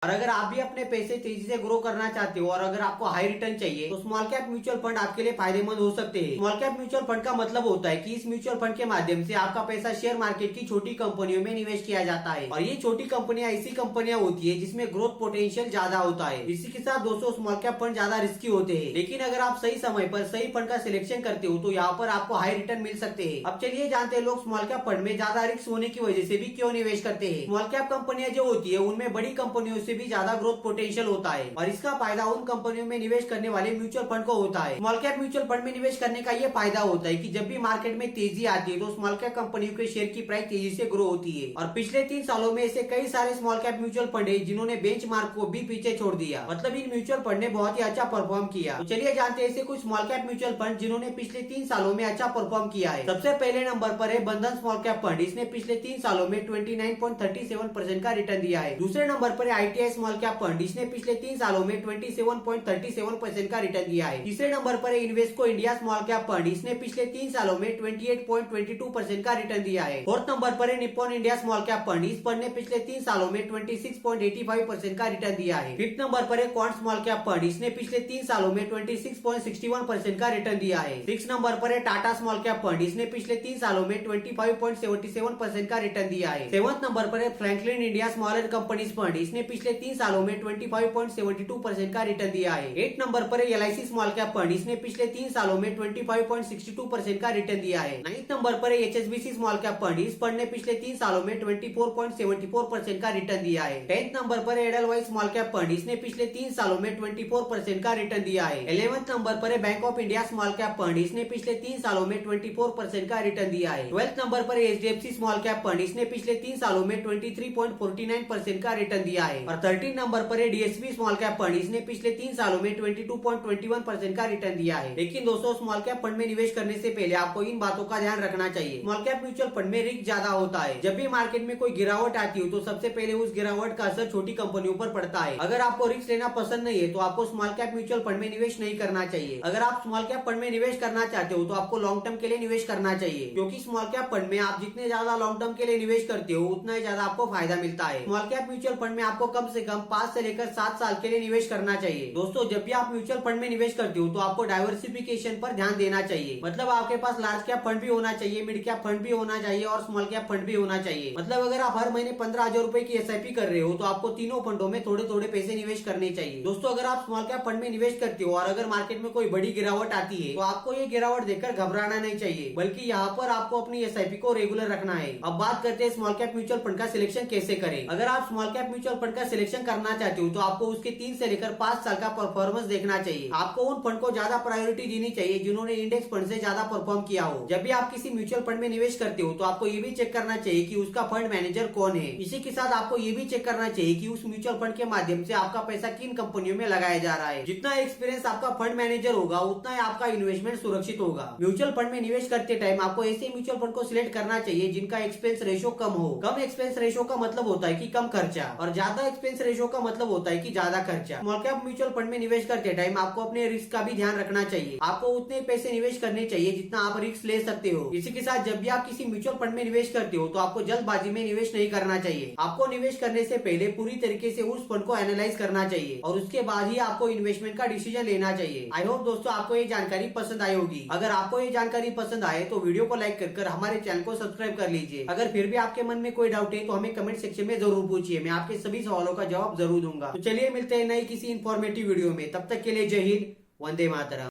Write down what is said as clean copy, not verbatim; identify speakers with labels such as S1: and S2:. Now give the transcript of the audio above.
S1: और अगर आप भी अपने पैसे तेजी से ग्रो करना चाहते हो और अगर आपको हाई रिटर्न चाहिए तो स्मॉल कैप म्यूचुअल फंड आपके लिए फायदेमंद हो सकते हैं। स्मॉल कैप म्यूचुअल फंड का मतलब होता है कि इस म्यूचुअल फंड के माध्यम से आपका पैसा शेयर मार्केट की छोटी कंपनियों में निवेश किया जाता है और ये छोटी कंपनियां ऐसी कंपनियां होती है जिसमें ग्रोथ पोटेंशियल ज्यादा होता है। इसी के साथ दोस्तों स्मॉल कैप फंड ज्यादा रिस्की होते हैं, लेकिन अगर आप सही समय पर सही फंड का सिलेक्शन करते हो तो यहाँ पर आपको हाई रिटर्न मिल सकते हैं। अब चलिए जानते हैं लोग स्मॉल कैप फंड में ज्यादा रिस्क होने की वजह से भी क्यों निवेश करते हैं। स्मॉल कैप कंपनियां जो होती है उनमें बड़ी कंपनियों से भी ज्यादा ग्रोथ पोटेंशियल होता है और इसका फायदा उन कंपनियों में निवेश करने वाले म्यूचुअल फंड को होता है। स्मॉल कैप म्यूचुअल फंड में निवेश करने का ये फायदा होता है कि जब भी मार्केट में तेजी आती है तो स्मॉल कैप कंपनियों के शेयर की प्राइस तेजी से ग्रो होती है और पिछले 3 सालों में ऐसे कई सारे स्मॉल कैप म्यूचुअल फंड है जिन्होंने बेंचमार्क को भी पीछे छोड़ दिया, मतलब इन म्यूचुअल फंड ने बहुत ही अच्छा परफॉर्म किया। तो चलिए जानते हैं ऐसे कुछ स्मॉल कैप म्यूचुअल फंड जिन्होंने पिछले 3 सालों में अच्छा परफॉर्म किया है। सबसे पहले नंबर पर है बंधन स्मॉल कैप फंड। इसने पिछले 3 सालों में 29.37% का रिटर्न दिया है। दूसरे नंबर पर है ITI स्मॉल कैप फंड। इसने पिछले 3 सालों में 27.37% का रिटर्न दिया है। तीसरे नंबर पर है Invesco India small cap fund. इसने पिछले 3 सालों में 28.22% का रिटर्न दिया है। फोर्थ नंबर पर है Nippon India small cap fund. इस फंड ने पिछले 3 सालों में 26.85% का रिटर्न दिया है। फिफ्थ नंबर पर है क्वांट स्मॉल कैप फंड। इसने पिछले 3 सालों में 26.61% का रिटर्न दिया है। सिक्स नंबर पर है टाटा स्मॉल कैप फंड। इसने पिछले 3 सालों में 25.77% का रिटर्न दिया है। सेवंथ नंबर पर है Franklin India smaller companies fund. इसने पिछले 3 सालों में 25.72% का रिटर्न दिया है। 8 नंबर पर है LIC स्मॉल कैप फंड। इसने पिछले 3 सालों में 25.62% का रिटर्न दिया है। 9th नंबर पर है HSBC स्मॉल कैप फंड। इस फंड ने पिछले 3 सालों में 24.74% का रिटर्न दिया है। 10th नंबर पर है एडलवाइज स्मॉल कैप फंड। इसने पिछले 3 सालों में 24% का रिटर्न दिया है। 11th नंबर पर है bank of India small cap fund. इसने पिछले 3 सालों में 24% का रिटर्न दिया है। 12th नंबर पर है HDFC स्मॉल कैप फंड। इसने पिछले 3 सालों में 23.49% का रिटर्न दिया है। और 13 नंबर पर है DSB स्मॉल कैप फंड। इसने पिछले 3 सालों में 22.21% का रिटर्न दिया है। लेकिन दोस्तों स्मॉल कैप फंड में निवेश करने से पहले आपको इन बातों का ध्यान रखना चाहिए। स्मॉल कैप म्यूचुअल फंड में रिस्क ज्यादा होता है। जब भी मार्केट में कोई गिरावट आती है तो सबसे पहले उस गिरावट का असर छोटी कंपनियों पर पड़ता है। अगर आपको रिस्क लेना पसंद नहीं है तो आपको स्मॉल कैप म्यूचुअल फंड में निवेश नहीं करना चाहिए। अगर आप स्मॉल कैप फंड में निवेश करना चाहते हो तो आपको लॉन्ग टर्म के लिए निवेश करना चाहिए, क्योंकि स्मॉल कैप फंड में आप जितने ज्यादा लॉन्ग टर्म के लिए निवेश करते हो उतना ही ज्यादा आपको फायदा मिलता है। स्मॉल कैप म्यूचुअल फंड में आपको कम से कम 5 से लेकर 7 साल के लिए निवेश करना चाहिए। दोस्तों जब भी आप म्यूचुअल फंड में निवेश करते हो तो आपको डाइवर्सिफिकेशन पर ध्यान देना चाहिए। मतलब आपके पास लार्ज कैप फंड भी होना चाहिए, मिड कैप फंड भी होना चाहिए और स्मॉल कैप फंड भी होना चाहिए। मतलब अगर आप हर महीने 15,000 रुपए की SIP कर रहे हो तो आपको तीनों फंडों में थोड़े थोड़े पैसे निवेश करने चाहिए। दोस्तों अगर आप स्मॉल कैप फंड में निवेश करते हो और अगर मार्केट में कोई बड़ी गिरावट आती है तो आपको ये गिरावट देखकर घबराना नहीं चाहिए, बल्कि यहाँ पर आपको अपनी SIP को रेगुलर रखना है। अब बात करते हैं स्मॉल कैप म्यूचुअल फंड का सिलेक्शन कैसे करें। अगर आप स्मॉल कैप म्यूचुअल फंड का सिलेक्शन करना चाहते हो तो आपको उसके 3 से लेकर 5 साल का परफॉर्मेंस देखना चाहिए। आपको उन फंड को ज्यादा प्रायोरिटी देनी चाहिए जिन्होंने इंडेक्स फंड से ज्यादा परफॉर्म किया हो। जब भी आप किसी म्यूचुअल फंड में निवेश करते हो तो आपको ये भी चेक करना चाहिए कि उसका फंड मैनेजर कौन है। इसी के साथ आपको ये भी चेक करना चाहिए कि उस म्यूचुअल फंड के माध्यम से आपका पैसा किन कंपनियों में लगाया जा रहा है। जितना एक्सपीरियंस आपका फंड मैनेजर होगा उतना ही आपका इन्वेस्टमेंट सुरक्षित होगा। म्यूचुअल फंड में निवेश करते टाइम आपको ऐसे म्यूचुअल फंड को सिलेक्ट करना चाहिए जिनका एक्सपेंस रेशो कम हो। कम एक्सपेंस रेशो का मतलब होता है कि कम खर्चा, और ज्यादा एक्सपेंस रेशो का मतलब होता है कि ज्यादा खर्चा। स्मॉल कैप म्यूचुअल फंड में निवेश करते टाइम आपको अपने रिस्क का भी ध्यान रखना चाहिए। आपको उतने पैसे निवेश करने चाहिए जितना आप रिस्क ले सकते हो। इसी के साथ जब भी आप किसी म्यूचुअल फंड में निवेश करते हो तो आपको जल्दबाजी में निवेश नहीं करना चाहिए। आपको निवेश करने से पहले पूरी तरीके से उस फंड को एनालाइज करना चाहिए और उसके बाद ही आपको इन्वेस्टमेंट का डिसीजन लेना चाहिए। आई होप दोस्तों आपको ये जानकारी पसंद आई होगी। अगर आपको ये जानकारी पसंद आए तो वीडियो को लाइक कर हमारे चैनल को सब्सक्राइब कर लीजिए। अगर फिर भी आपके मन में कोई डाउट है तो हमें कमेंट सेक्शन में जरूर पूछिए, मैं आपके सभी सवालों का जवाब जरूर दूंगा। तो चलिए मिलते हैं नई किसी इन्फॉर्मेटिव वीडियो में, तब तक के लिए जय हिंद, वंदे मातरम।